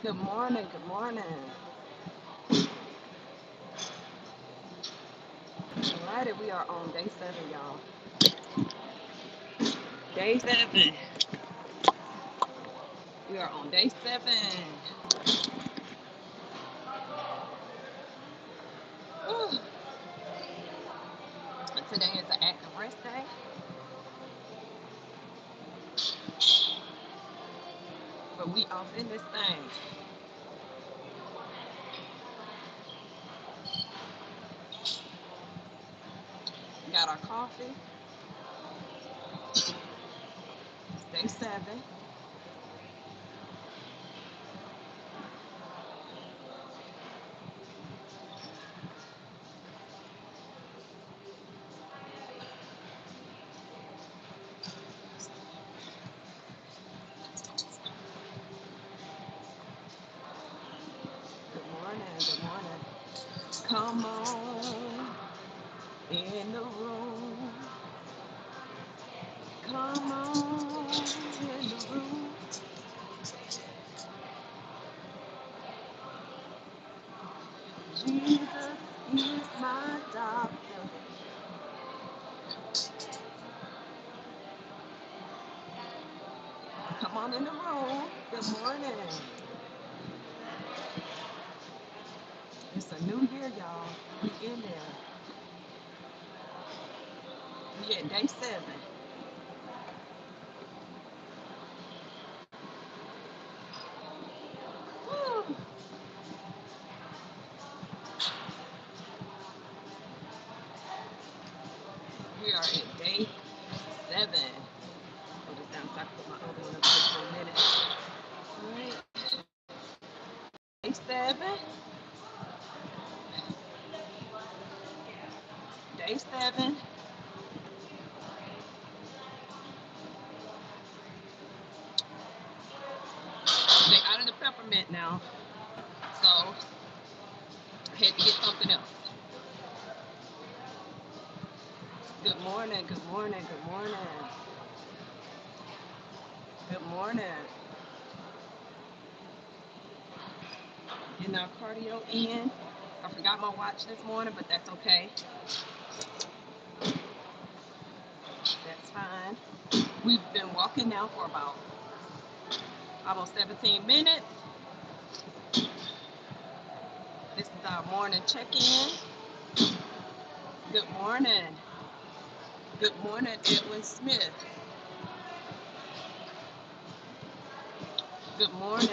Good morning. Good morning. Alrighty, we are on day 7, y'all. Day 7. We are on day 7. Whew. Today is an active rest day, but we off in this thing. Got our coffee. It's day 7. Good morning. Good morning. Come on in the room. Come on in the room. Jesus is my doctor. Come on in the room. Good morning. It's a new year, y'all. We in there. We at day 7. Woo. We are at day 7. Hold this down so I can put my other one up here for a minute. All right. Day 7. Day 7. They out of the peppermint now. So I had to get something else. Good morning. Good morning. Good morning. Good morning. Getting our cardio in. I forgot my watch this morning, but that's okay. That's fine. We've been walking now for about almost 17 minutes. This is our morning check-in. Good morning. Good morning, Edwin Smith. Good morning.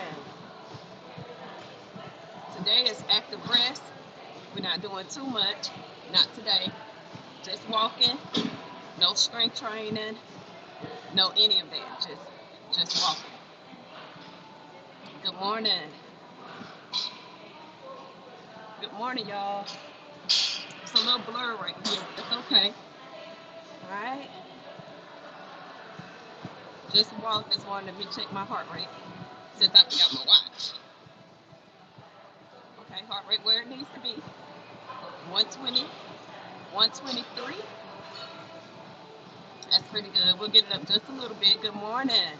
Today is active rest. We're not doing too much. Not today. Just walking. No strength training. No any of that. Just walking. Good morning. Good morning, y'all. It's a little blur right here, but it's okay. All right. Just walked this morning. Let me check my heart rate since I forgot my watch. Okay, heart rate where it needs to be. 120, 123. That's pretty good. We'll get it up just a little bit. Good morning.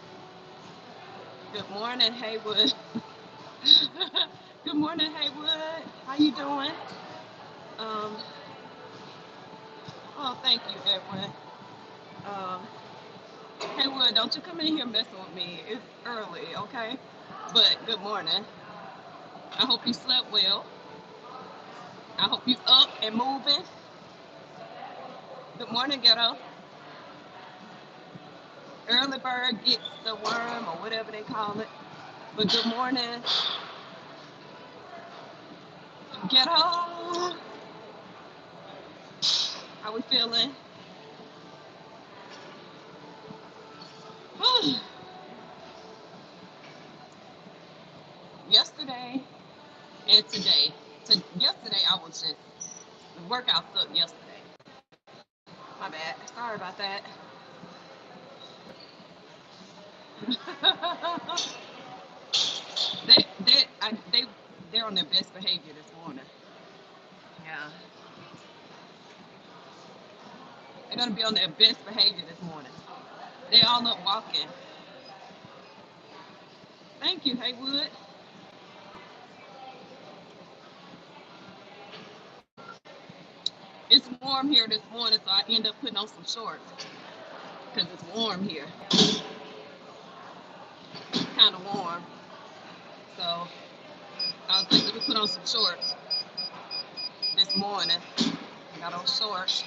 Good morning, Haywood. Good morning, Haywood. How you doing? Um, oh, thank you, Edwin. Um, Haywood, don't you come in here messing with me. It's early, okay? But good morning. I hope you slept well. I hope you up and moving. Good morning, ghetto. Early bird gets the worm or whatever they call it. But good morning, ghetto. How we feeling? Yesterday and today. Yesterday I was just the workout sucked yesterday. My bad. Sorry about that. They're on their best behavior this morning. Yeah, they're gonna be on their best behavior this morning. They all up walking. Thank you, Haywood. It's warm here this morning, so I end up putting on some shorts because it's warm here. Kind of warm. So I was like, let me put on some shorts this morning. I got on shorts.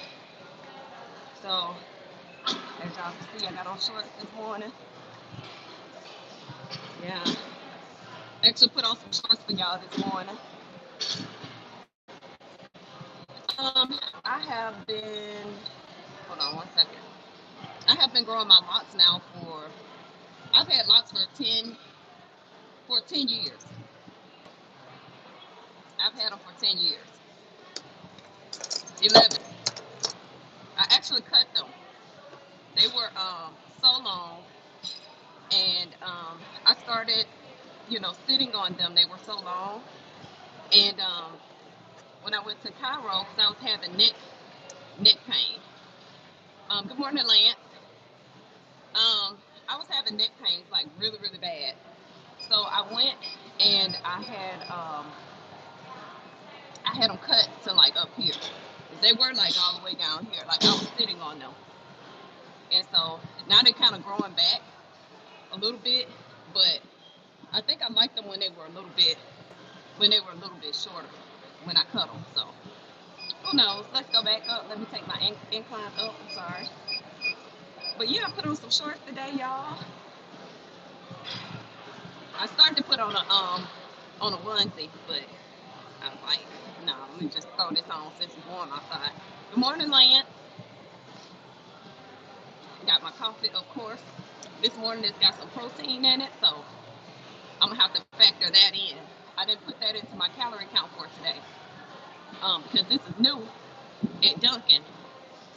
So as y'all can see, I got on shorts this morning. Yeah. Actually put on some shorts for y'all this morning. I have been, hold on one second. I have been growing my locks now I've had locks for 10 years. I've had them for 10 years. 11. I actually cut them. They were so long, and I started, sitting on them. They were so long, and when I went to Cairo, because I was having neck pain. Good morning, Lance. I was having neck pains like really, really bad. So I went and I had them cut to like up here. They were like all the way down here, like I was sitting on them. And so now they're kind of growing back a little bit, but I think I liked them when they were a little bit shorter when I cut them. So who knows? Let's go back up. Let me take my incline up. I'm sorry. But yeah, I put on some shorts today, y'all. I started to put on a onesie, but I was like, no, let me just throw this on since it's warm outside. Good morning, Lance. Got my coffee, of course. This morning it's got some protein in it, so I'm gonna have to factor that in. I didn't put that into my calorie count for today, because this is new at Dunkin',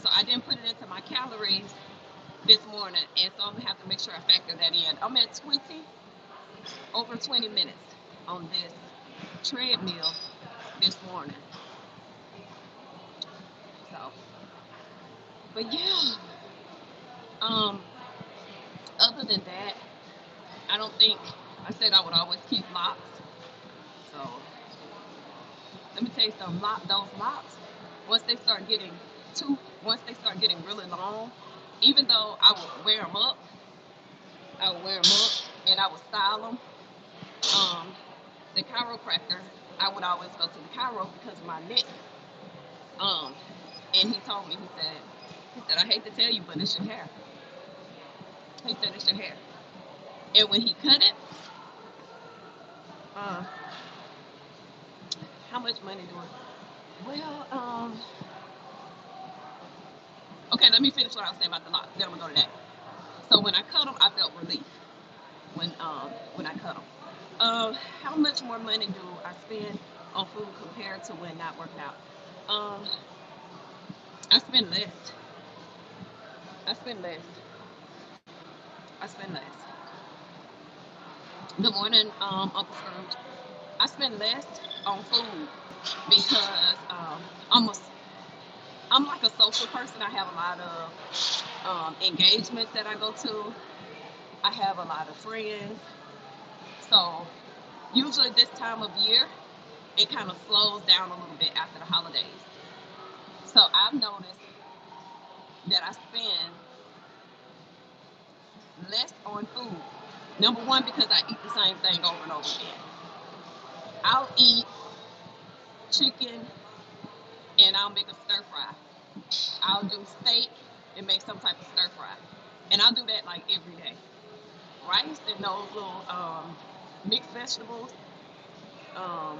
so I didn't put it into my calories this morning, and so I'm gonna have to make sure I factor that in. I'm at over 20 minutes on this treadmill this morning. So, but yeah, other than that, I don't think I said I would always keep locks. So let me tell you something. Those locks, once they start getting really long, even though I would wear them up, and I would style them. The chiropractor, I would always go to the chiro because of my neck. And he told me, he said, I hate to tell you, but it's your hair. He said, it's your hair. And when he cut it, how much money do I? Well, okay, let me finish what I was saying about the lock. Then I'm gonna go to that. So when I cut them, I felt relief. When I cut them. How much more money do I spend on food compared to when not working out? I spend less. I spend less. I spend less. Good morning, Uncle Scrooge. I spend less on food because I'm like a social person. I have a lot of engagements that I go to. I have a lot of friends. So usually this time of year, it kind of slows down a little bit after the holidays. So I've noticed that I spend less on food. Number one, because I eat the same thing over and over again. I'll eat chicken and I'll make a stir fry. I'll do steak and make some type of stir fry. And I'll do that like every day. Rice and those little mixed vegetables um,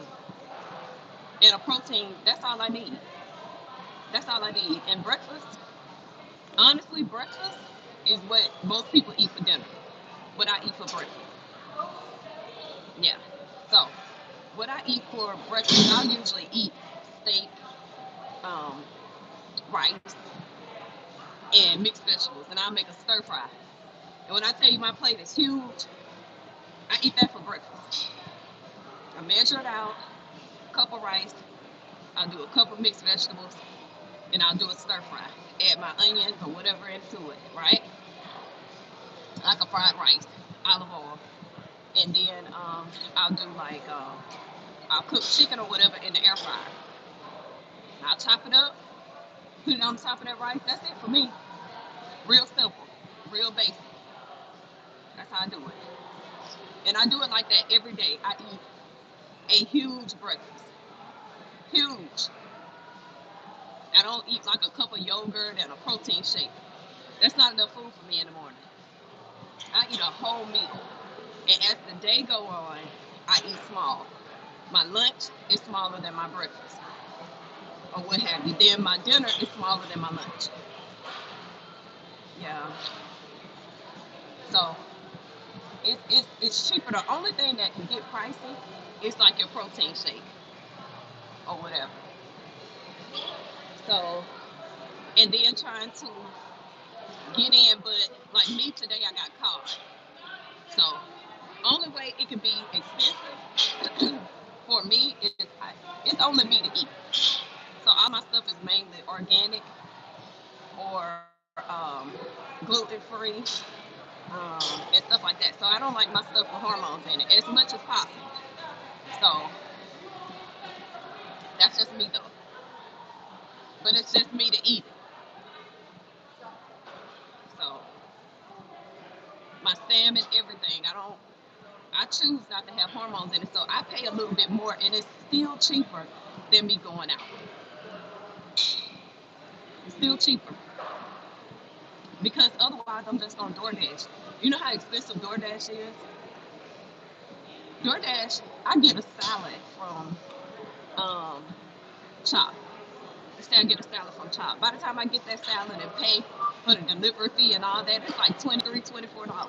and a protein, that's all I need. That's all I need. And breakfast, honestly, breakfast is what most people eat for dinner. What I eat for breakfast. Yeah. So, what I eat for breakfast, I'll usually eat steak, um, rice, and mixed vegetables, and I'll make a stir fry. And when I tell you my plate is huge, I eat that for breakfast. I measure it out, a cup of rice, I'll do a cup of mixed vegetables, and I'll do a stir fry. Add my onions or whatever into it, right? Like a fried rice, olive oil. And then I'll do I'll cook chicken or whatever in the air fryer. I'll chop it up, Put it on top of that rice. That's it for me. Real simple, real basic. That's how I do it. And I do it like that every day. I eat a huge breakfast. Huge. I don't eat like a cup of yogurt and a protein shake. That's not enough food for me in the morning. I eat a whole meal. And as the day go on, I eat small. My lunch is smaller than my breakfast, or what have you. Then my dinner is smaller than my lunch. Yeah. So it's cheaper. The only thing that can get pricey is like your protein shake or whatever. So, and then trying to get in, but like me today, I got caught. So, only way it can be expensive for me is it's only me to eat. So all my stuff is mainly organic or gluten free and stuff like that. So I don't like my stuff with hormones in it as much as possible. So that's just me though. But it's just me to eat it. So my salmon, everything. I choose not to have hormones in it. So I pay a little bit more and it's still cheaper than me going out. It's still cheaper. Because otherwise I'm just on DoorDash. You know how expensive DoorDash is? DoorDash, I get a salad from um, Chop. Instead, I get a salad from Chop. By the time I get that salad and pay for the delivery fee and all that, it's like $23, $24.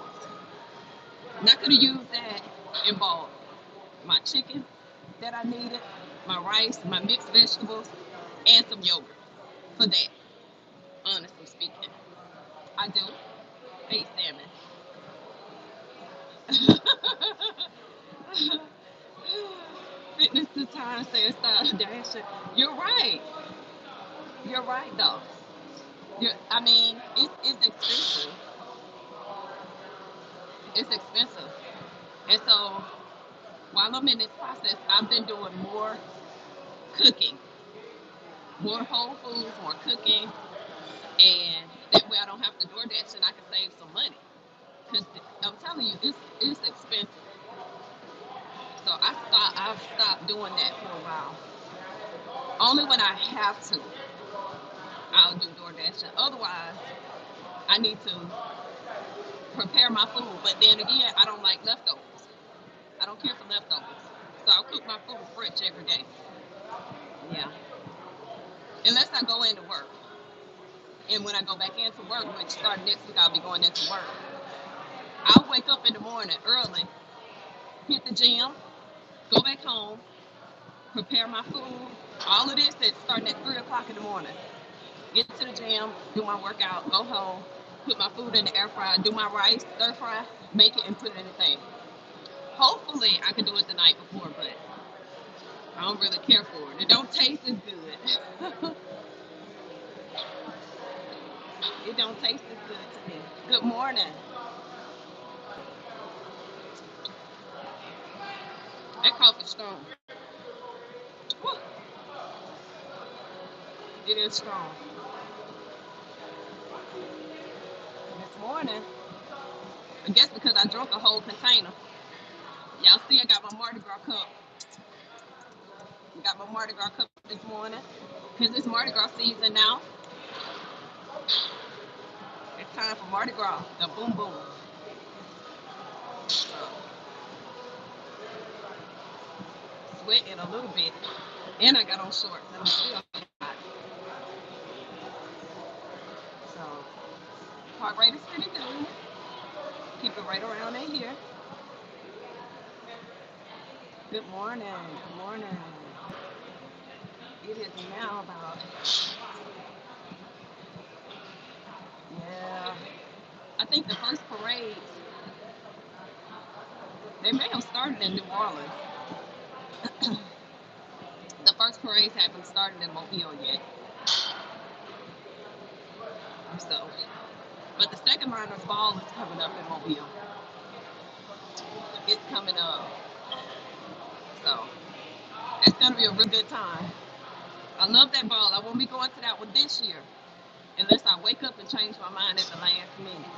And I could have used that and bought my chicken that I needed, my rice, my mixed vegetables, and some yogurt for that, honestly speaking. I do. I eat salmon. Fitness to time says stop dashing. You're right. You're right though. I mean, it's expensive. It's expensive. And so while I'm in this process, I've been doing more cooking, more whole foods, more cooking, and that way I don't have to DoorDash and I can save some money. Because I'm telling you, it's expensive. So I've stopped doing that for a while. Only when I have to, I'll do DoorDash. Otherwise, I need to prepare my food. But then again, I don't like leftovers. I don't care for leftovers. So I'll cook my food fresh every day. Yeah. Unless I go into work. And when I go back into work, which starting next week, I'll be going into work. I'll wake up in the morning early, hit the gym, go back home, prepare my food. All of this at starting at 3 o'clock in the morning. Get to the gym, do my workout, go home, put my food in the air fryer, do my rice, stir fry, make it and put it in the thing. Hopefully I can do it the night before, but I don't really care for it. It don't taste as good. It don't taste as good to me. Good morning. That coffee's strong. Whew, it is strong. This morning, I guess because I drank a whole container. Y'all see I got my Mardi Gras cup. I got my Mardi Gras cup this morning. Because it's Mardi Gras season now. It's time for Mardi Gras. The boom boom. Sweating a little bit. And I got on shorts. And I'm still hot. So, heart rate is pretty good. Keep it right around in here. Good morning. Good morning. It is now about, yeah. I think the first parades, they may have started in New Orleans. The first parades haven't started in Mobile yet. So, but the second Miners Ball is coming up in Mobile. It's coming up. So, it's going to be a real good time. I love that ball. I won't be going to that one this year unless I wake up and change my mind at the last minute.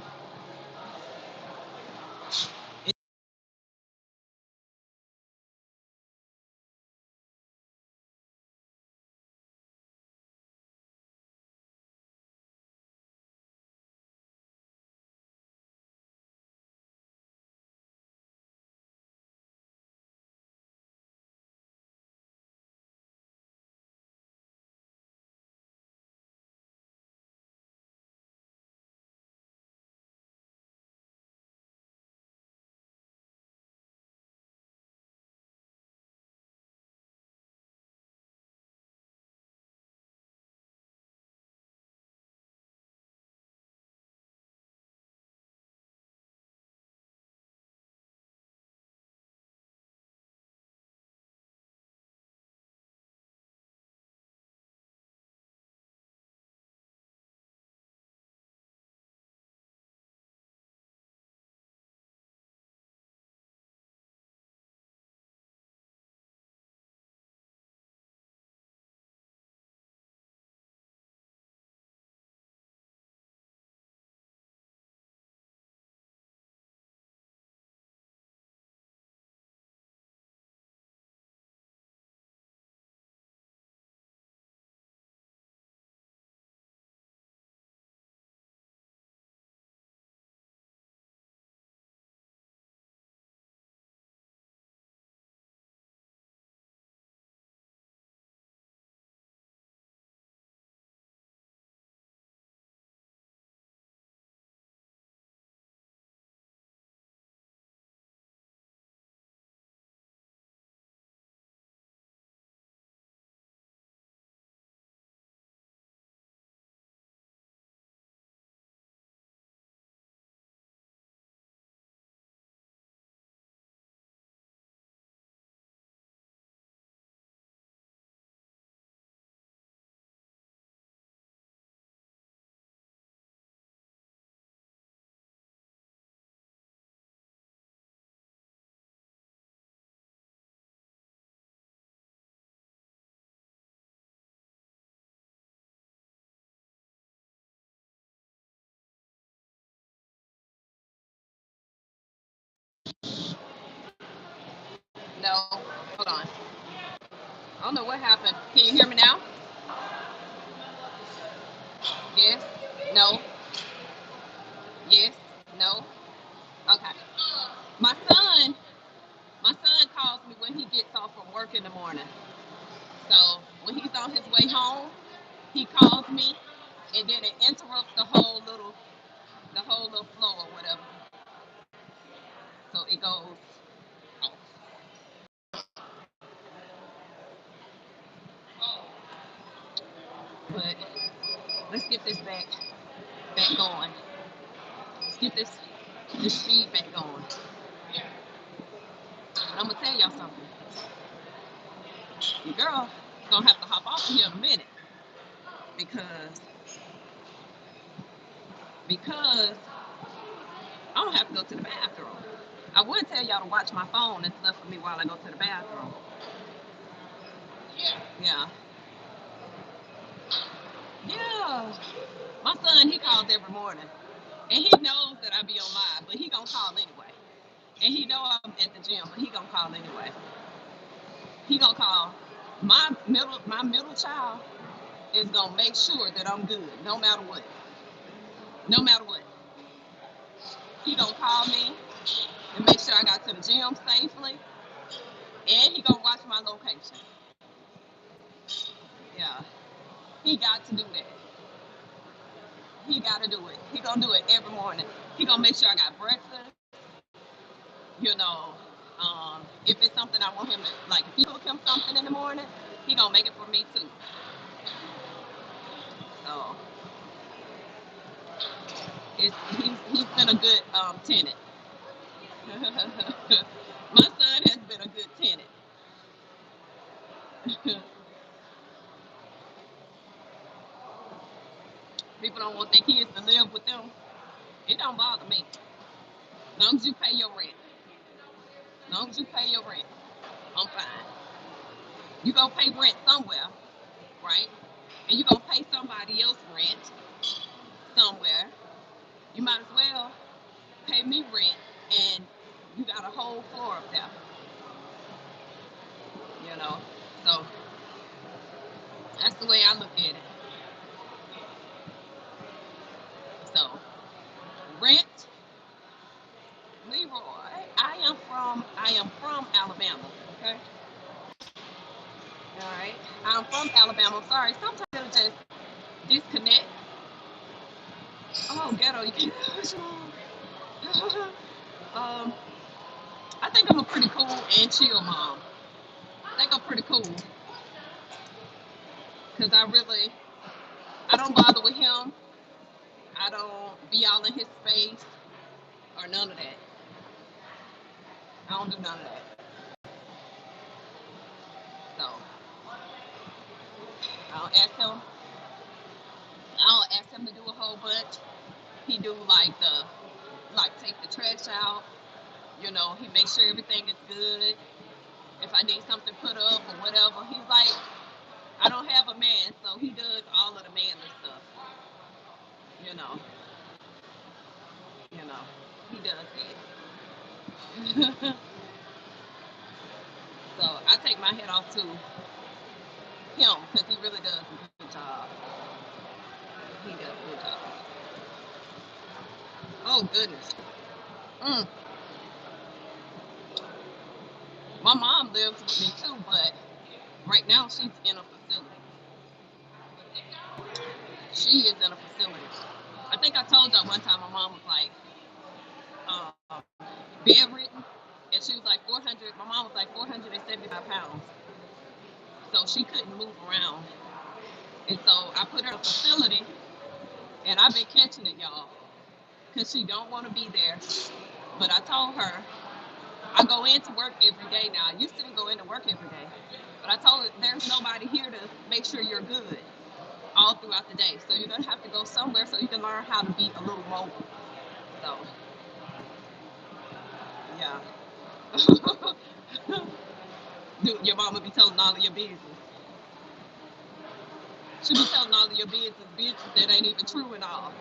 No, hold on. I don't know what happened. Can you hear me now? Yes. No. Yes. No. Okay. My son, my son calls me when he gets off from work in the morning. So when he's on his way home, he calls me, and then it interrupts the whole little flow or whatever. So it goes off. But let's get this back going. Let's get this feedback going. But I'm gonna tell y'all something. Your girl gonna have to hop off here in a minute because because I don't have to go to the bathroom. I would tell y'all to watch my phone and stuff for me while I go to the bathroom. Yeah. Yeah. My son, he calls every morning. And he knows that I be on live, but he gonna call anyway. And he know I'm at the gym, but he gonna call anyway. He gonna call. My middle child is gonna make sure that I'm good, no matter what. No matter what. He gonna call me and make sure I got to the gym safely. And he gonna watch my location. Yeah. He got to do that. He gotta do it. He gonna do it every morning. He gonna make sure I got breakfast. You know, if it's something I want him to like, if he cook him something in the morning, he gonna make it for me too. So he's been a good tenant. My son has been a good tenant. People don't want their kids to live with them. It don't bother me. As long as you pay your rent. As long as you pay your rent, I'm fine. You gonna pay rent somewhere, right? And you're going to pay somebody else rent somewhere. You might as well pay me rent, and you got a whole floor up there, you know? So that's the way I look at it. So rent, Leroy, I am from Alabama, okay? All right. I'm from Alabama. Sorry, sometimes it'll just disconnect. Oh, ghetto, you can't. um, I think I'm a pretty cool and chill mom. I think I'm pretty cool because I don't bother with him. I don't be all in his space or none of that. I don't do none of that. So I don't ask him. I don't ask him to do a whole bunch. He do like take the trash out. You know, he makes sure everything is good. If I need something put up or whatever, he's like, I don't have a man, so he does all of the manly stuff. You know, you know, he does that. So I take my head off to him because he really does a good job. He does a good job. Oh goodness. Mm. My mom lives with me too, but right now she's in a facility. She is in a facility. I think I told y'all one time my mom was like uh, bedridden, and she was like 400. My mom was like 475 pounds, so she couldn't move around. And so I put her in a facility, and I've been catching it, y'all, because she don't want to be there. But I told her I go into work every day now. I used to go into work every day, but I told her there's nobody here to make sure you're good all throughout the day. So you're gonna have to go somewhere so you can learn how to be a little mobile. So yeah. Dude, your mama be telling all of your business. She be telling all of your business that ain't even true at all.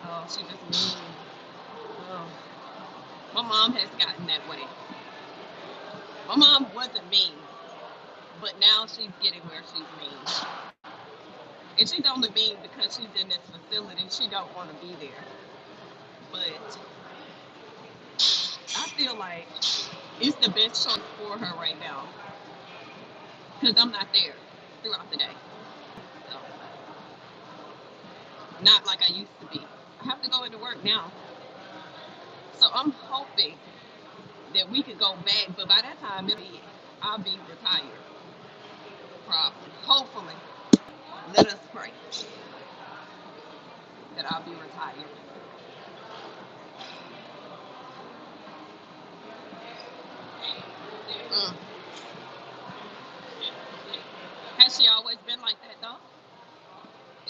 Oh, she just mean. Oh. My mom has gotten that way. My mom wasn't mean, but now she's getting where she's mean. And she's only mean because she's in this facility. She don't want to be there. But I feel like it's the best choice for her right now because I'm not there throughout the day. So, not like I used to be. I have to go into work now. So I'm hoping that we could go back, but by that time I'll be retired. Probably. Hopefully. Let us pray that I'll be retired. Mm. Has she always been like that though?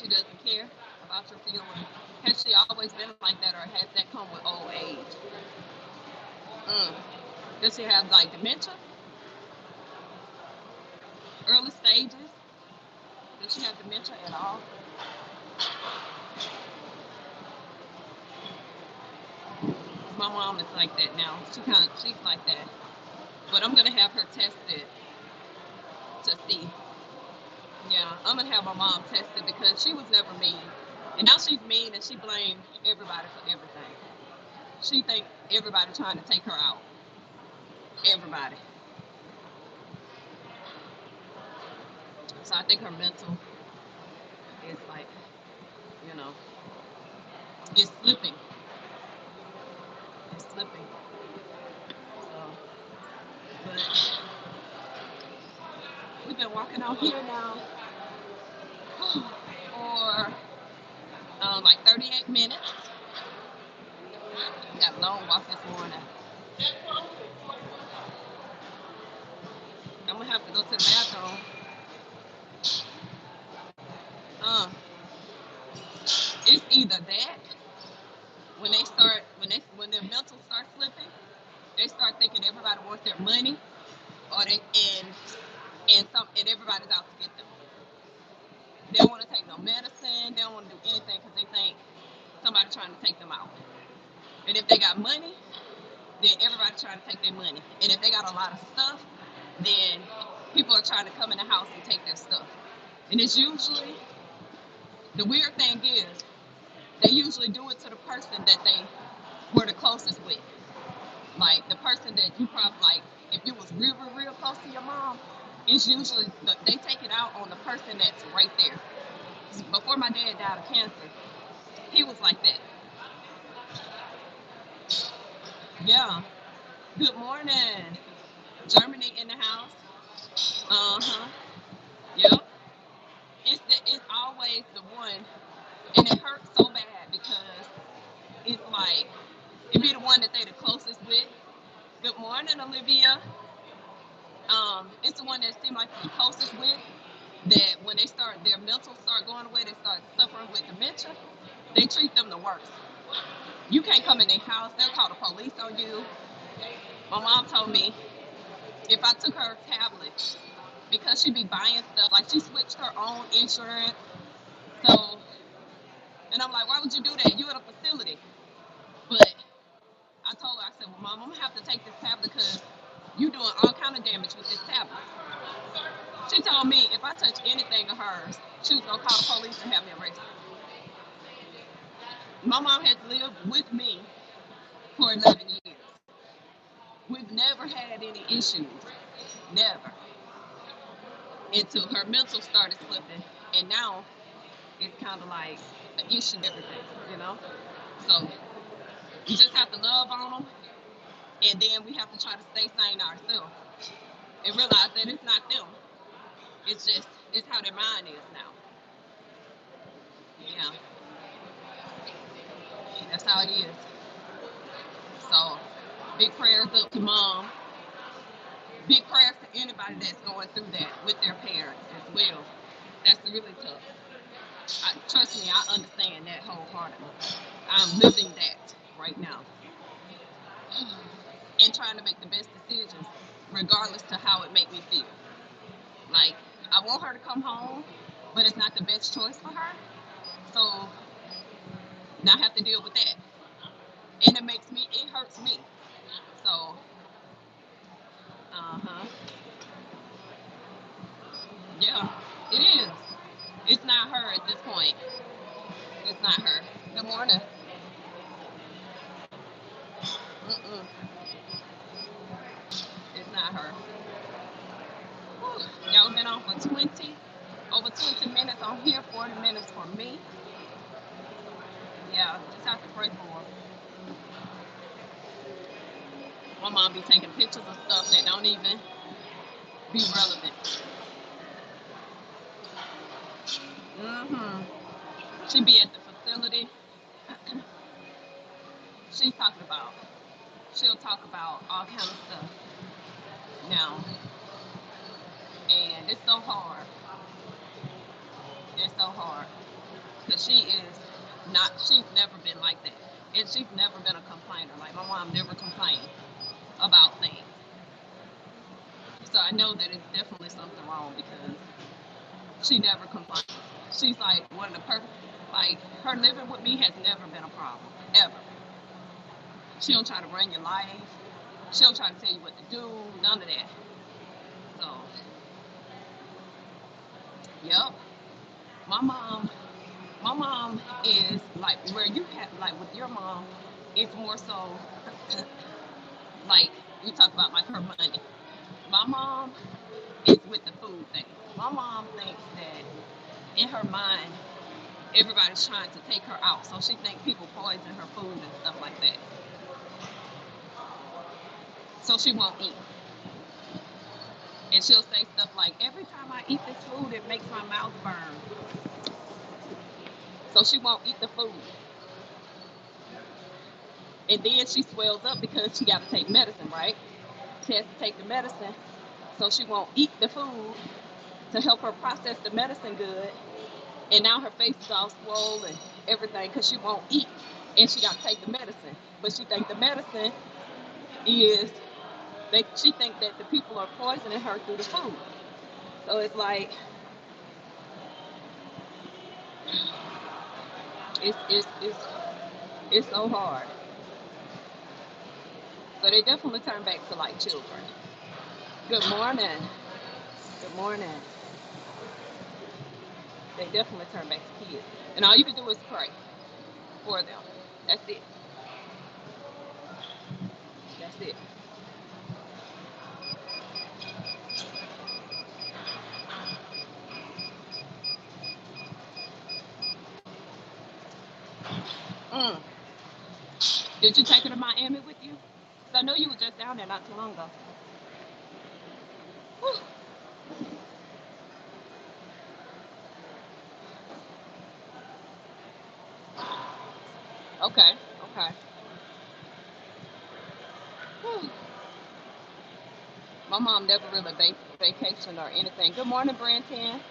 She doesn't care about your feelings. Has she always been like that, or has that come with old age? Mm. Does she have like dementia, early stages? Does she have dementia at all? My mom is like that now. She's like that. But I'm gonna have her tested to see. Yeah, I'm gonna have my mom tested because she was never mean, and now she's mean and she blames everybody for everything. She think everybody trying to take her out. Everybody. So I think her mental is like, you know, it's slipping. It's slipping. So, but we've been walking out here now for like 38 minutes. We got a long walk this morning. I'm gonna have to go to the bathroom. Um, it's either that when their mental starts slipping, they start thinking everybody wants their money, or they and everybody's out to get them. They don't want to take no medicine. They don't want to do anything because they think somebody's trying to take them out. And if they got money, then everybody's trying to take their money. And if they got a lot of stuff, then people are trying to come in the house and take their stuff. And it's usually, the weird thing is, they usually do it to the person that they were the closest with. Like the person that you probably, like, if you was real, real, real close to your mom, it's usually, they take it out on the person that's right there. Before my dad died of cancer, he was like that. Yeah. Good morning. Germany in the house. Uh-huh. Yep. It's always the one, and it hurts so bad because it's like, it be the one that they the closest with. Good morning, Olivia. It's the one that seem like the closest with, that when they start, their mental start going away, they start suffering with dementia, they treat them the worst. You can't come in their house, they'll call the police on you. My mom told me if I took her tablet, because she be buying stuff, like she switched her own insurance. So, and I'm like, why would you do that? You at a facility. But I told her, I said, well, Mom, I'm gonna have to take this tablet because you doing all kind of damage with this tablet. She told me if I touch anything of hers, she was gonna call the police and have me arrested. My mom has lived with me for 11 years. We've never had any issues, never, until her mental started slipping, and now it's kind of like an issue, everything, you know. So we just have to love on them, and then we have to try to stay sane ourselves and realize that it's not them. It's just, it's how their mind is now. Yeah, that's how it is. So big prayers up to Mom. Big prayers to anybody that's going through that with their parents as well. That's really tough. Trust me, I understand that wholeheartedly. I'm living that right now and trying to make the best decisions regardless to how it make me feel. Like, I want her to come home, but it's not the best choice for her. So now I have to deal with that. And it hurts me. So, uh-huh. Yeah, it is. It's not her at this point. It's not her. Good morning. Mm-mm. It's not her. Whew. Y'all been on for over 20 minutes on here, 40 minutes for me. Yeah, just have to pray for her. My mom be taking pictures of stuff that don't even be relevant. Mm-hmm. She be at the facility. She's talking about. She'll talk about all kind of stuff now, and it's so hard. It's so hard because she is not. She's never been like that, and she's never been a complainer. Like my mom never complained about things. So I know that it's definitely something wrong because she never complained. She's like one of the perfect. Like her living with me has never been a problem ever. She don't try to run your life. She don't try to tell you what to do. None of that. So, yep. My mom, my mom is like where you have like with your mom. It's more so like you talk about like her money. My mom is with the food thing. My mom thinks that in her mind everybody's trying to take her out, so she thinks people poison her food and stuff like that. So she won't eat. And she'll say stuff like, every time I eat this food, it makes my mouth burn. So she won't eat the food. And then she swells up because she got to take medicine, right? She has to take the medicine. So she won't eat the food to help her process the medicine good. And now her face is all swollen and everything because she won't eat. And she got to take the medicine. But she thinks the medicine is she think that the people are poisoning her through the food. So it's like it's it's so hard. So they definitely turn back to like children. Good morning. Good morning. They definitely turn back to kids. And all you can do is pray for them. That's it. That's it. Mm. Did you take her to Miami with you? 'Cause I know you were just down there not too long ago. Whew. Okay. Okay. Whew. My mom never really vacation or anything. Good morning, Branton.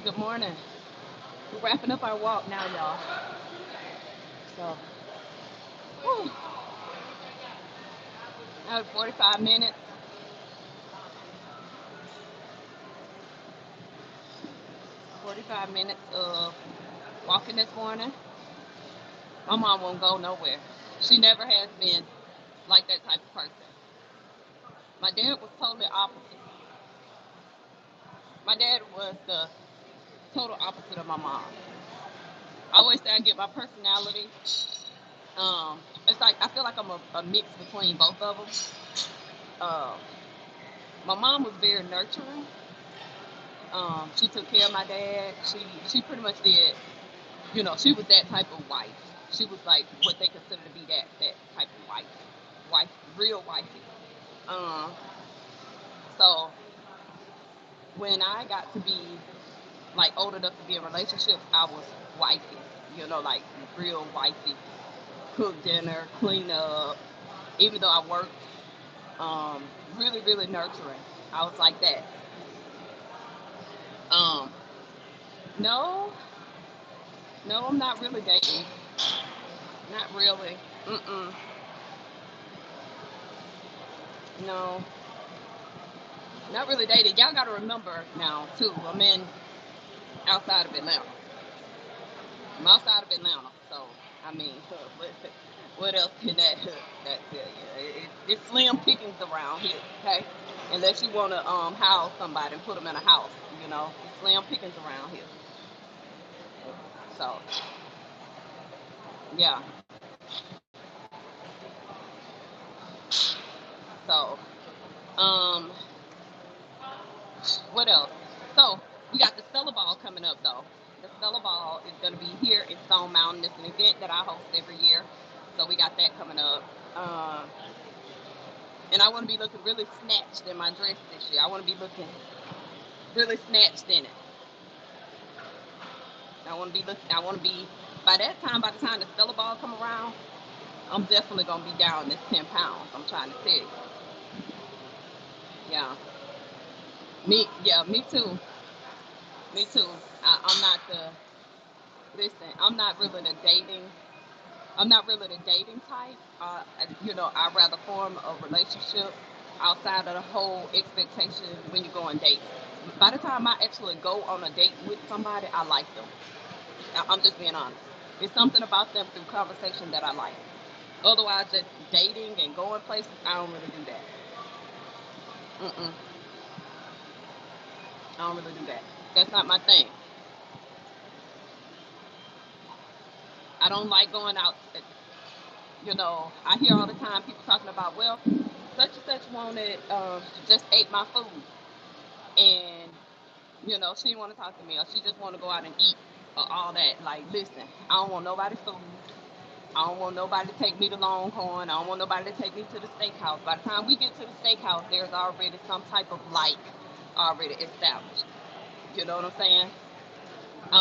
Good morning. We're wrapping up our walk now, y'all. So, whew. Now 45 minutes. 45 minutes of walking this morning. My mom won't go nowhere. She never has been like that type of person. My dad was totally opposite. My dad was the total opposite of my mom. I always say I get my personality. It's like I feel like I'm a mix between both of them. Um, my mom was very nurturing. She took care of my dad. She pretty much did. She was that type of wife. She was like what they consider to be that type of wife, real wifey. Um, so when I got to be like old enough to be in relationships, I was wifey. Like real wifey. Cook dinner, clean up. Even though I worked, um, really, really nurturing. I was like that. Um, no, no, I'm not really dating. Not really. Mm-mm. No, not really dating. Y'all got to remember now too. I'm in outside of Atlanta. I'm outside of Atlanta, so I mean, what else can that tell you? It's slim pickings around here, okay? Unless you want to house somebody and put them in a house, it's slim pickings around here. So yeah, so um, what else? So we got the Stella Ball coming up though. The Stella Ball is going to be here in Stone Mountain. It's an event that I host every year, so we got that coming up. And I want to be looking really snatched in my dress this year. I want to be looking really snatched in it. I want to be looking. I want to be by that time. By the time the Stella Ball come around, I'm definitely gonna be down this 10 pounds. I'm trying to tell you. Yeah, me. Yeah, me too. Me too. I'm not the. Listen, I'm not really the dating. I'm not really the dating type. I'd rather form a relationship outside of the whole expectation when you go on dates. By the time I actually go on a date with somebody, I like them. I'm just being honest. It's something about them through conversation that I like. Otherwise, just dating and going places, I don't really do that. Mm-mm. I don't really do that. That's not my thing. I don't like going out. I hear all the time people talking about, well, such and such wanted, just ate my food. And, she didn't want to talk to me or she just want to go out and eat or all that. Like, listen, I don't want nobody's food. I don't want nobody to take me to Longhorn. I don't want nobody to take me to the steakhouse. By the time we get to the steakhouse, there's already some type of like already established. You know what I'm saying?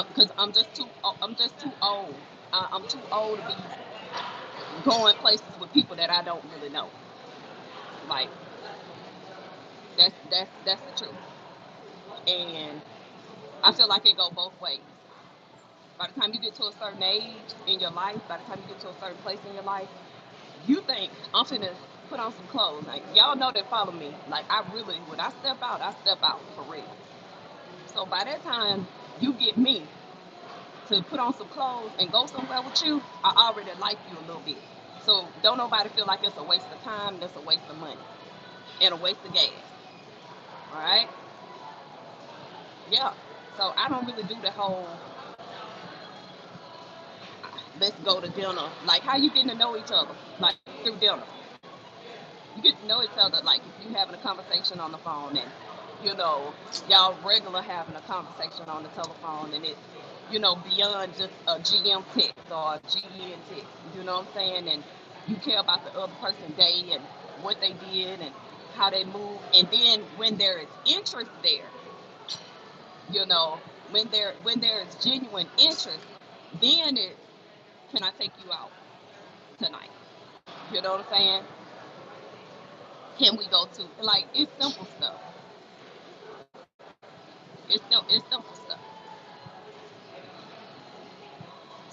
Because I'm just too old. I'm too old to be going places with people that I don't really know. Like that's the truth. And I feel like it go both ways. By the time you get to a certain age in your life, by the time you get to a certain place in your life, you think I'm finna put on some clothes. Like y'all know that follow me. Like I really, when I step out for real. So by that time you get me to put on some clothes and go somewhere with you, I already like you a little bit. So don't nobody feel like it's a waste of time, that's a waste of money and a waste of gas. All right? Yeah. So I don't really do the whole let's go to dinner. Like how you getting to know each other? Like through dinner. You get to know each other like if you having a conversation on the phone and y'all regular having a conversation on the telephone and it beyond just a GM text or a GN text. You know what I'm saying? And you care about the other person's day and what they did and how they move. And then when there is interest there, you know, when there is genuine interest, then it's can I take you out tonight? You know what I'm saying? Can we go to like it's simple stuff. It's simple stuff.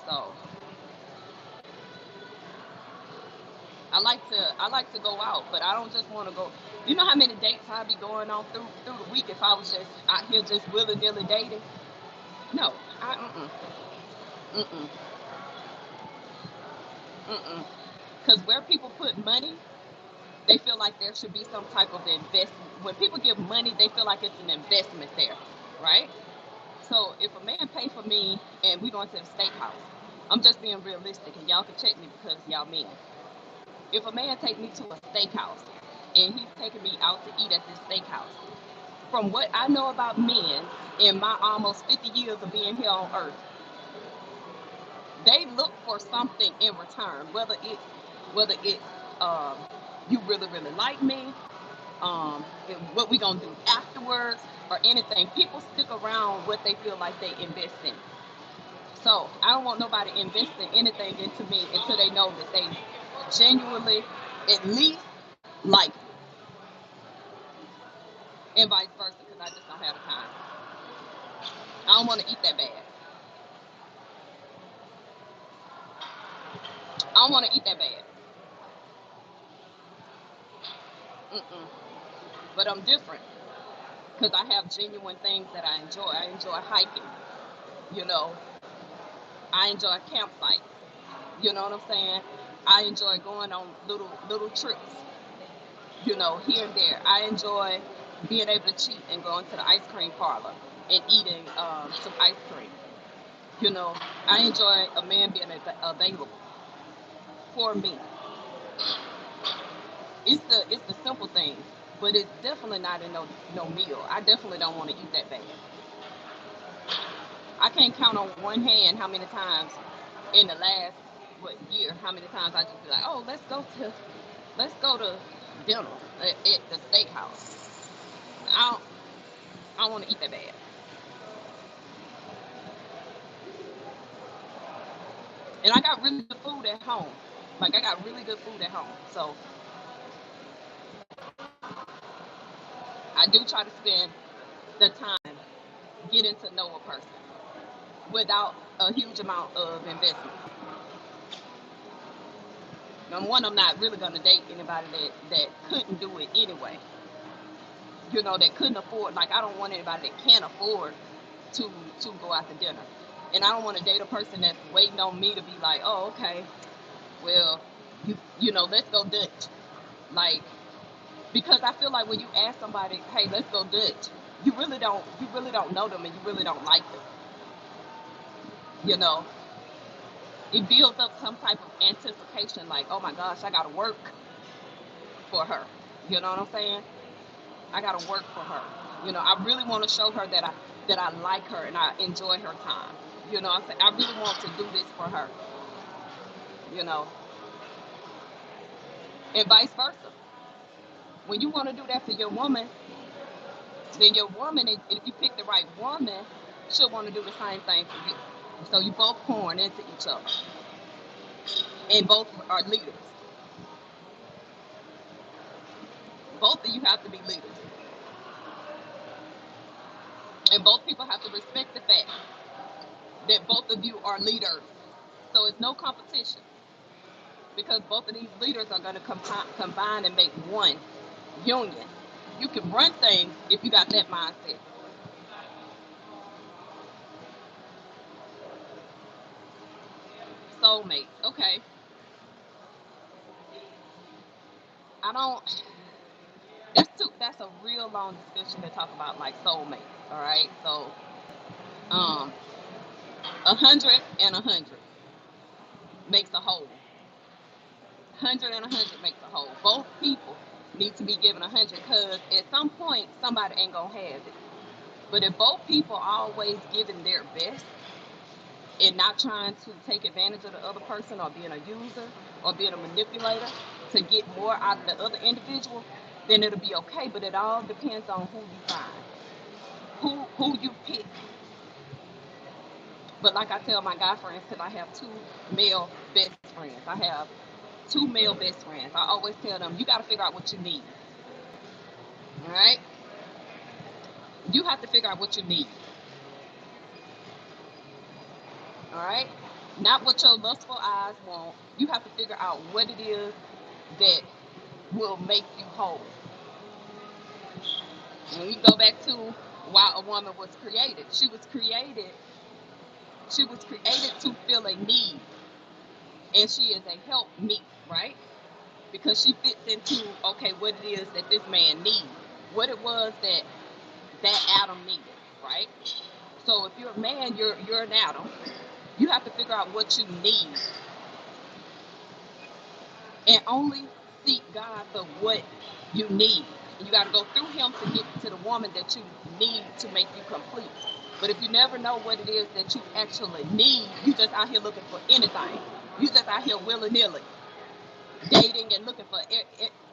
So I like to go out, but I don't just want to go. You know how many dates I'd be going on through the week if I was just out here just willy nilly dating? No, mm mm mm. Because where people put money, they feel like there should be some type of investment. When people give money, they feel like it's an investment there, right? So if a man pay for me and we going to the steakhouse, I'm just being realistic, and y'all can check me because y'all men. If a man take me to a steakhouse and he's taking me out to eat at this steakhouse, from what I know about men in my almost 50 years of being here on earth, they look for something in return, whether it's um, you really like me, and what we gonna do afterwards or anything. People stick around what they feel like they invest in. So I don't want nobody investing anything into me until they know that they genuinely at least like it, and vice versa because I just don't have the time. I don't want to eat that bad. I don't want to eat that bad. Mm-mm. But I'm different because I have genuine things that I enjoy. I enjoy hiking. You know, I enjoy campsites. You know what I'm saying? I enjoy going on little trips. Here and there. I enjoy being able to cheat and going to the ice cream parlor and eating some ice cream. You know, I enjoy a man being available for me. It's the simple things, but it's definitely not in no meal. I definitely don't want to eat that bad. I can't count on one hand how many times in the last year how many times I just be like, oh, let's go to dinner at the steakhouse. I don't I don't want to eat that bad, and I got really good food at home. Like I got really good food at home, so I do try to spend the time getting to know a person without a huge amount of investment. Number one, I'm not really gonna date anybody that couldn't do it anyway. That couldn't afford. Like I don't want anybody that can't afford to to go out to dinner, and I don't want to date a person that's waiting on me to be like, oh, okay, well, let's go Dutch. Like because I feel like when you ask somebody, hey, let's go Dutch, you really don't know them and you really don't like them. You know, it builds up some type of anticipation, like, oh my gosh, I gotta work for her. You know what I'm saying? I gotta work for her. I really want to show her that I like her and I enjoy her time. I really want to do this for her. You know, and vice versa. When you want to do that for your woman, then your woman, if you pick the right woman, she'll want to do the same thing for you. So you both pouring into each other, and both are leaders. Both of you have to be leaders, and both people have to respect the fact. that both of you are leaders. So it's no competition because both of these leaders are going to combine and make one union. You can run things if you got that mindset. Soulmates. Okay. I don't. That's a real long discussion to talk about like soulmates. All right. So, 100 and 100 makes a whole. 100 and 100 makes a whole. Both people need to be given 100 because at some point somebody ain't gonna have it. But if both people are always giving their best and not trying to take advantage of the other person or being a user or being a manipulator to get more out of the other individual, then it'll be okay. But it all depends on who you find, who you pick. But like I tell my guy friends, because I have two male best friends, I have two male best friends. I always tell them, you got to figure out what you need. All right, you have to figure out what you need. All right, not what your lustful eyes want. You have to figure out what it is that will make you whole. And we go back to why a woman was created. She was created to fill a need, and she is a help me, right? Because she fits into okay what it is that this man needs, what it was that Adam needed, right? So if you're a man, you're an Adam. You have to figure out what you need, and only seek God for what you need. And you got to go through Him to get to the woman that you need to make you complete. But if you never know what it is that you actually need, you just out here looking for anything. You just out here willy nilly dating and looking for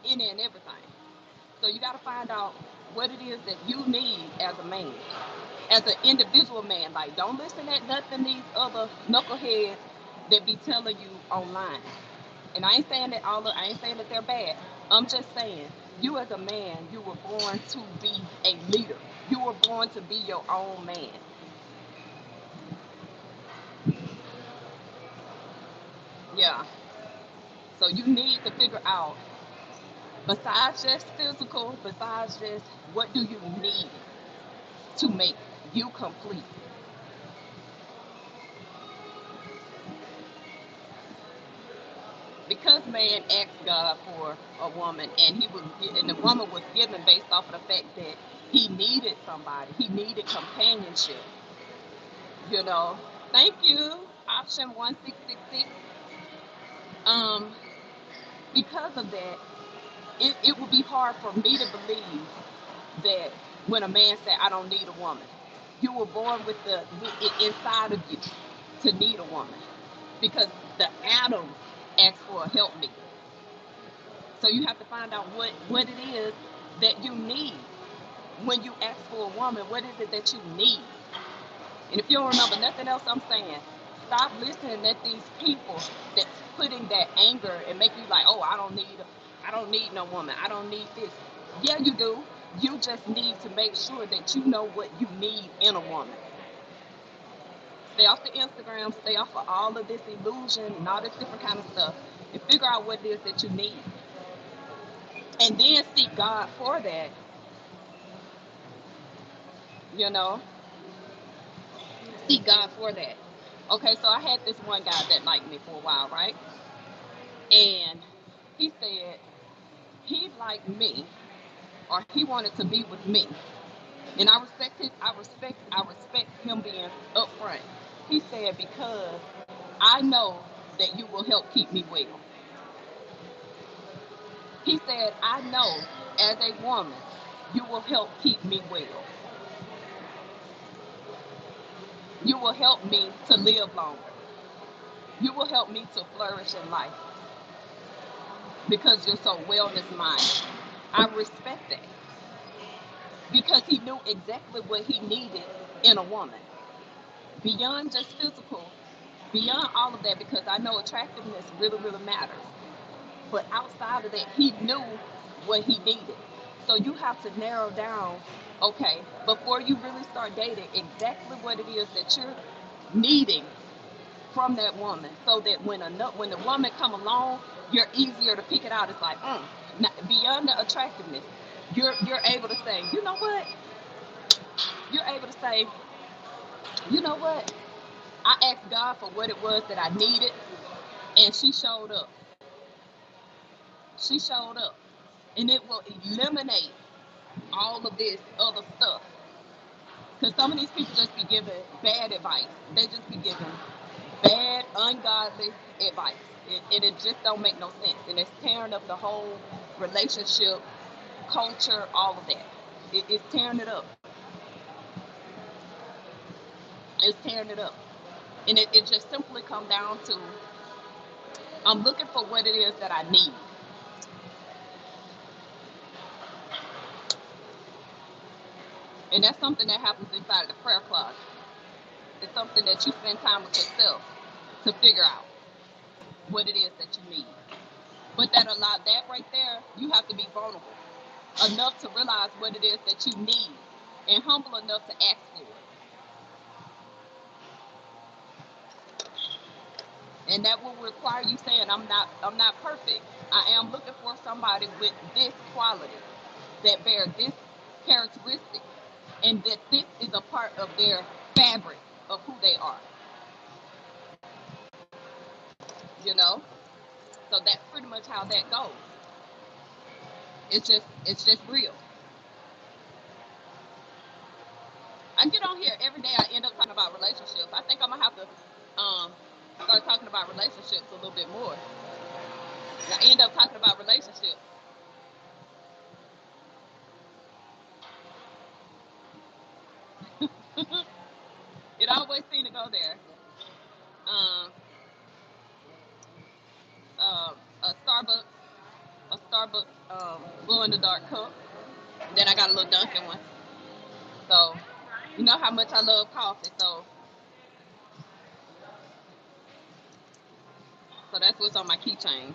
any and everything. So you got to find out what it is that you need as a man, as an individual man. Like, don't listen at nothing these other knuckleheads that be telling you online. And I ain't saying that they're bad. I'm just saying you as a man, you were born to be a leader. You were born to be your own man. Yeah. So you need to figure out, besides just physical, besides just what do you need to make you complete. Because man asked God for a woman, and the woman was given based off of the fact that he needed somebody, he needed companionship. You know, thank you, option 1666. Um, because of that, it would be hard for me to believe that when a man said, "I don't need a woman," you were born with it inside of you to need a woman, because the Adam asked for a helpmeet. So you have to find out what it is that you need when you ask for a woman. What is it that you need? And if you don't remember nothing else I'm saying, stop listening at these people that's putting that anger and make you like, oh, I don't need no woman. I don't need this. Yeah, you do. You just need to make sure that you know what you need in a woman. Stay off the Instagram. Stay off of all of this illusion and all this different kind of stuff, and figure out what it is that you need, and then seek God for that. You know, seek God for that. Okay, so I had this one guy that liked me for a while, right? And he said he liked me, or he wanted to be with me. And I respect him being upfront. He said, because I know that you will help keep me well. He said, I know as a woman you will help keep me well. You will help me to live longer. You will help me to flourish in life because you're so wellness minded. I respect that because he knew exactly what he needed in a woman. Beyond just physical, beyond all of that, because I know attractiveness really, really matters. But outside of that, he knew what he needed. So you have to narrow down, okay, before you really start dating, exactly what it is that you're needing from that woman, so that when the woman come along, you're easier to pick it out. It's like, beyond the attractiveness, you're able to say, you know what? You're able to say, you know what? I asked God for what it was that I needed, and she showed up. She showed up. And it will eliminate all of this other stuff. Because some of these people just be giving bad advice. They just be giving bad, ungodly advice. And it just don't make no sense. And it's tearing up the whole relationship, culture, all of that. It's tearing it up. It's tearing it up. And it just simply comes down to, I'm looking for what it is that I need. And that's something that happens inside of the prayer closet. It's something that you spend time with yourself to figure out what it is that you need. But that right there, you have to be vulnerable enough to realize what it is that you need, and humble enough to ask for it. And that will require you saying, I'm not perfect. I am looking for somebody with this quality, that bear this characteristic, and that this is a part of their fabric of who they are. You know? So that's pretty much how that goes. It's just real. I get on here every day. I end up talking about relationships. I think I'm gonna have to start talking about relationships a little bit more. I end up talking about relationships. It always seems to go there. Um, a Starbucks glow in the dark cup. Then I got a little Dunkin' one. So you know how much I love coffee. So that's what's on my keychain.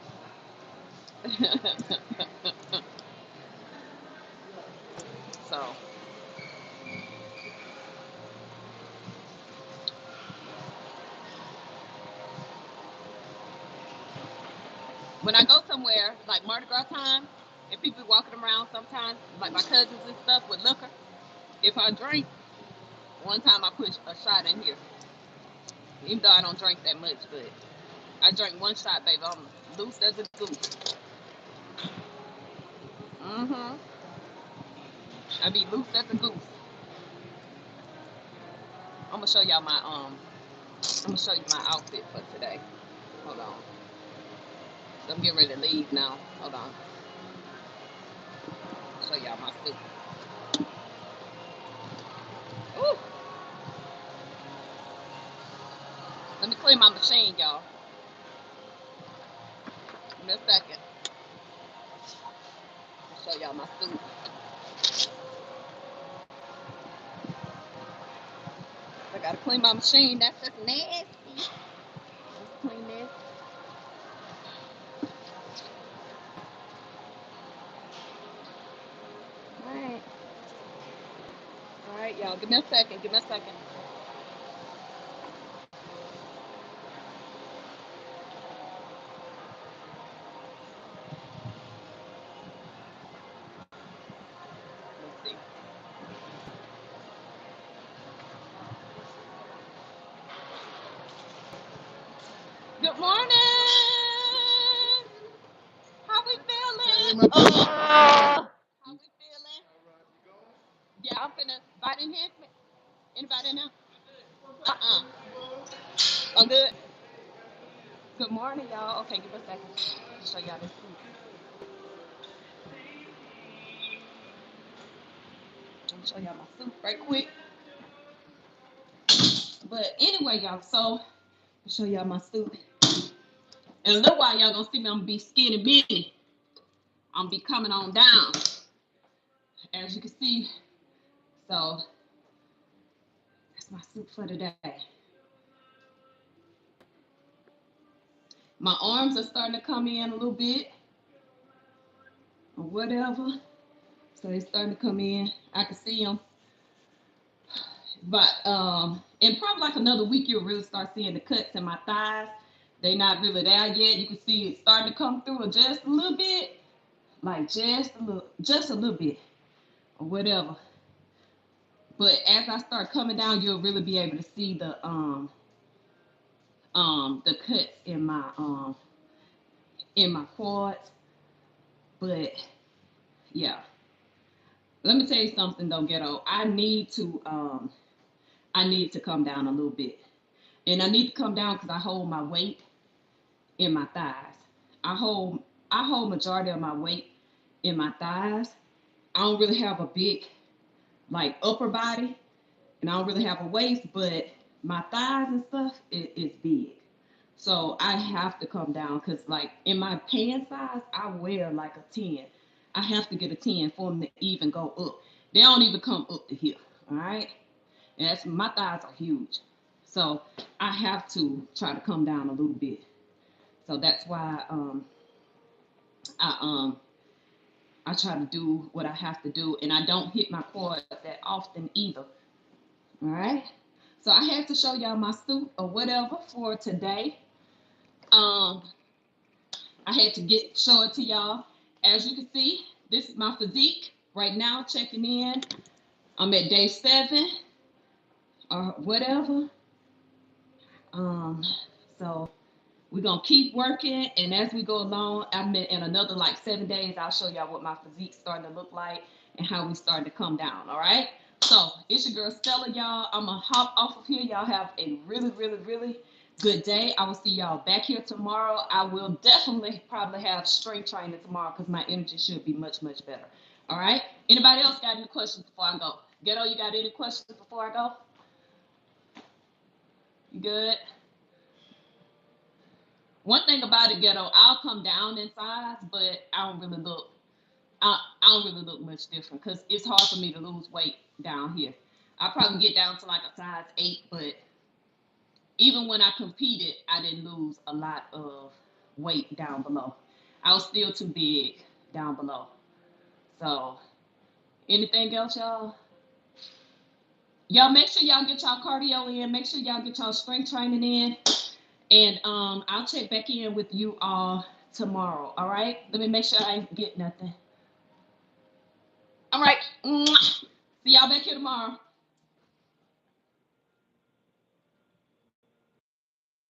So when I go somewhere like Mardi Gras time, and people walking around sometimes, like my cousins and stuff with liquor, if I drink, one time I put a shot in here. Even though I don't drink that much, but I drink one shot, baby. I'm loose as a goose. Mm-hmm. I be loose as a goose. I'm gonna show y'all my I'm gonna show you my outfit for today. Hold on. I'm getting ready to leave now. Hold on. Show y'all my suit. Ooh. Let me clean my machine, y'all. Give me a second. I'll show y'all my suit. I gotta clean my machine. That's just nasty. Let's clean this. Alright. Alright, y'all. Give me a second. Give me a second. Let's see. Good morning. How we feeling? How we feeling? Yeah, I'm finna invite in here. Anybody in there? Uh-uh. I'm good. Good morning, y'all. Okay, give me a second. I'll show y'all this suit. I'm gonna show y'all my suit right quick. But anyway, y'all, so I'll show y'all my suit. In a little while, y'all gonna see me. I'm gonna be skinny bitty. I'm gonna be coming on down, as you can see. So that's my suit for today. My arms are starting to come in a little bit, or whatever. So they're starting to come in. I can see them. But in probably like another week, you'll really start seeing the cuts in my thighs. They not really there yet. You can see it starting to come through just a little bit, like just a little bit, or whatever. But as I start coming down, you'll really be able to see the cuts in my quads. But yeah, let me tell you something though, ghetto. I need to come down a little bit, and I need to come down because I hold my weight in my thighs. I hold I hold majority of my weight in my thighs. I don't really have a big like upper body, and I don't really have a waist, but my thighs and stuff is big. So I have to come down because like in my pant size, I wear like a 10. I have to get a 10 for them to even go up. They don't even come up to here. All right. And that's my thighs are huge. So I have to try to come down a little bit. So that's why I I try to do what I have to do, and I don't hit my quads that often either. All right. So I had to show y'all my suit or whatever for today. Um, I had to show it to y'all. As you can see, this is my physique right now. Checking in. I'm at day 7 or whatever. Um, so we're gonna keep working, and as we go along, in another like 7 days, I'll show y'all what my physique's starting to look like and how we starting to come down. All right. So it's your girl Stella, y'all. I'm gonna hop off of here. Y'all have a really, really, really good day. I will see y'all back here tomorrow. I will definitely probably have strength training tomorrow because my energy should be much, much better. All right. Anybody else got any questions before I go? Ghetto, you got any questions before I go? You good? One thing about it, ghetto, I'll come down in size, but I don't really look much different because it's hard for me to lose weight down here. I probably get down to like a size 8, but even when I competed, I didn't lose a lot of weight down below. I was still too big down below. So, anything else, y'all? Y'all make sure y'all get y'all cardio in. Make sure y'all get y'all strength training in. And I'll check back in with you all tomorrow. All right? Let me make sure I ain't get nothing. All right. See y'all back here tomorrow.